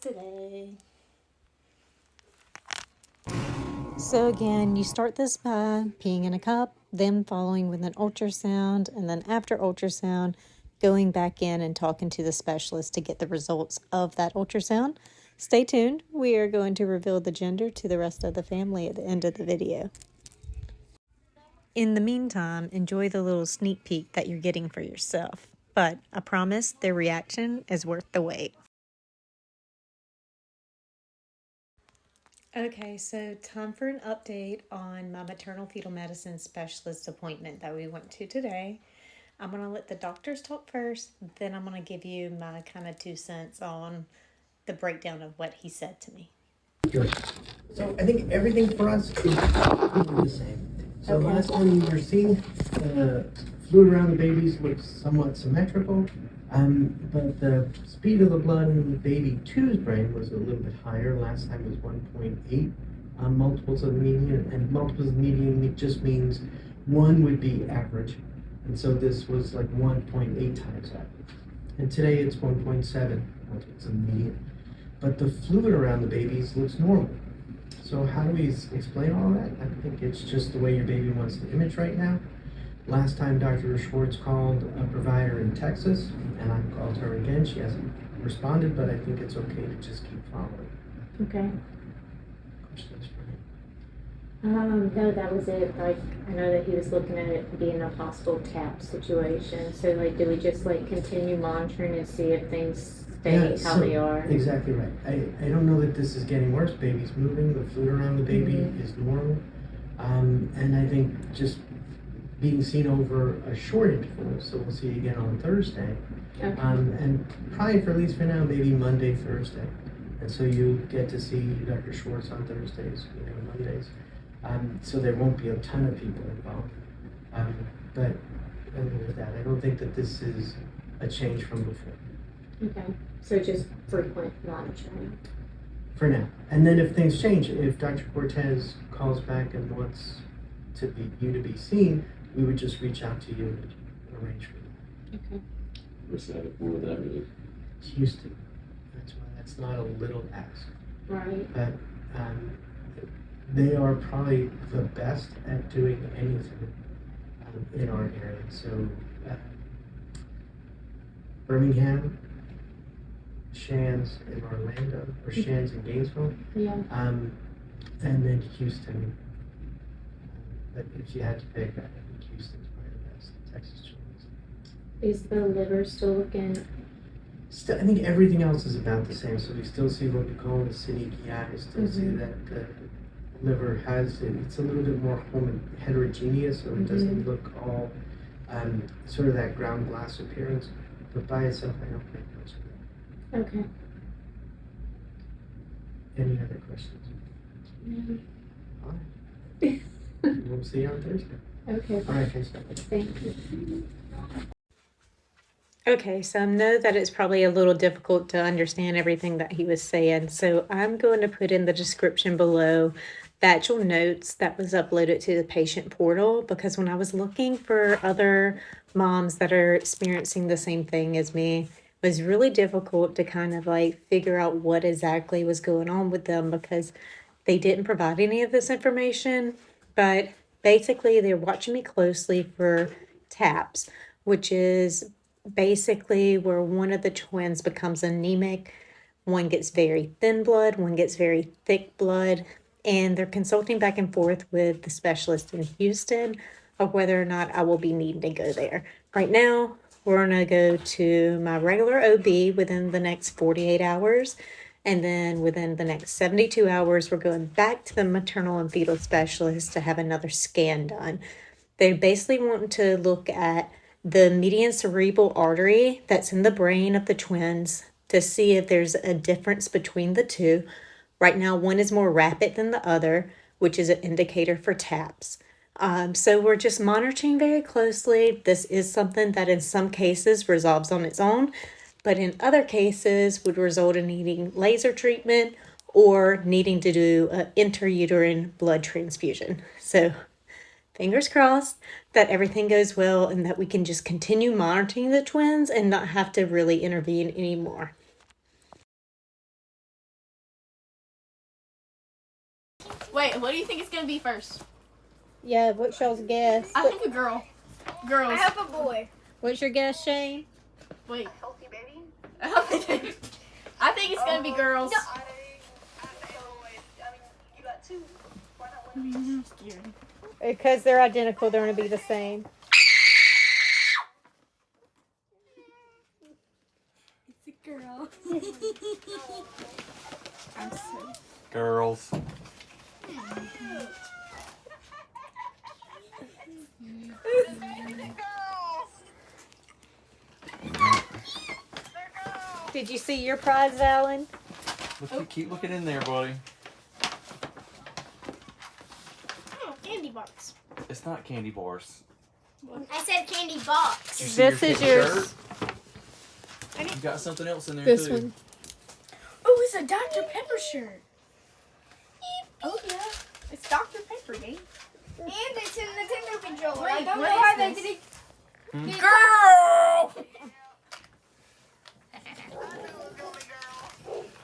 today. So again, you start this by peeing in a cup, then following with an ultrasound, and then after ultrasound, going back in and talking to the specialist to get the results of that ultrasound. Stay tuned. We are going to reveal the gender to the rest of the family at the end of the video. In the meantime, enjoy the little sneak peek that you're getting for yourself. But I promise their reaction is worth the wait. Okay, so time for an update on my maternal fetal medicine specialist appointment that we went to today. I'm going to let the doctors talk first, then I'm going to give you my kind of 2 cents on the breakdown of what he said to me. Good. So I think everything for us is really the same. So Okay. last one you were seeing, the fluid around the babies looks somewhat symmetrical, but the speed of the blood in the baby 2's brain was a little bit higher. Last time was 1.8 multiples of the median, and multiples of the median just means 1 would be average, and so this was like 1.8 times average. And today it's 1.7 multiples of the median. But the fluid around the babies looks normal. So how do we explain all that? I think it's just the way your baby wants the image right now. Last time Dr. Schwartz called a provider in Texas, and I called her again. She hasn't responded, but I think it's okay to just keep following. Okay. Questions for me? No, that was it. Like, I know that he was looking at it being a possible TAP situation. So, like, do we just, like, continue monitoring and see if things stay how they are? Exactly right. I don't know that this is getting worse. Baby's moving. The fluid around the baby is normal. And I think just being seen over a short interval, so we'll see you again on Thursday. Okay. And probably for at least for now, maybe Monday, Thursday. And so you get to see Dr. Schwartz on Thursdays, Mondays. So there won't be a ton of people involved. But other than that, I don't think that this is a change from before. Okay. So just frequent monitoring. For now. And then if things change, if Dr. Cortez calls back and wants you to be seen, we would just reach out to you and arrange for that. Okay. What's that? What would that mean? It's Houston. That's why that's not a little ask. Right. But they are probably the best at doing anything in our area. So Birmingham, Shands in Orlando, or Shands in Gainesville, Yeah. and then Houston. But if you had to pick, I think Houston's probably the best. Texas Children's. Is the liver still looking? Still, I think everything else is about the same. So we still see what we call the synechiae. Still see that the liver has it's a little bit more heterogeneous, so it doesn't look all sort of that ground glass appearance. But by itself, I don't think much of that. Okay. Any other questions? No. All right. We'll see you on Thursday. Okay. All right, guys. Thank you. Okay, so I know that it's probably a little difficult to understand everything that he was saying, so I'm going to put in the description below the actual notes that was uploaded to the patient portal, because when I was looking for other moms that are experiencing the same thing as me, it was really difficult to kind of like figure out what exactly was going on with them, because they didn't provide any of this information. But basically they're watching me closely for TAPS, which is basically where one of the twins becomes anemic, one gets very thin blood, one gets very thick blood, and they're consulting back and forth with the specialist in Houston of whether or not I will be needing to go there. Right now, we're going to go to my regular OB within the next 48 hours, and then within the next 72 hours, we're going back to the maternal and fetal specialist to have another scan done. They basically want to look at the median cerebral artery that's in the brain of the twins to see if there's a difference between the two. Right now, one is more rapid than the other, which is an indicator for TAPS. So we're just monitoring very closely. This is something that in some cases resolves on its own, but in other cases would result in needing laser treatment or needing to do an intrauterine blood transfusion. So fingers crossed that everything goes well and that we can just continue monitoring the twins and not have to really intervene anymore. Wait, what do you think it's gonna be first? Yeah, what's y'all's guess? I think a girl. Girls. I hope a boy. What's your guess, Shane? Wait. Healthy baby? I think it's gonna be girls. I mean, you got two. Why not one? Because they're identical, they're going to be the same. It's a girl. I'm so. Girls. Did you see your prize, Alan? Keep looking in there, buddy. Oh, candy box. It's not candy bars. I said candy box. Did you see This your is kid's yours. shirt? You got something else in there This too. one. Oh, it's a Dr. Pepper shirt. Oh yeah, it's Dr. Pepper, Dave. And it's a Nintendo controller. Wait, I don't know what how is they this? did it. Girl!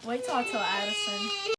Wait till I tell Addison.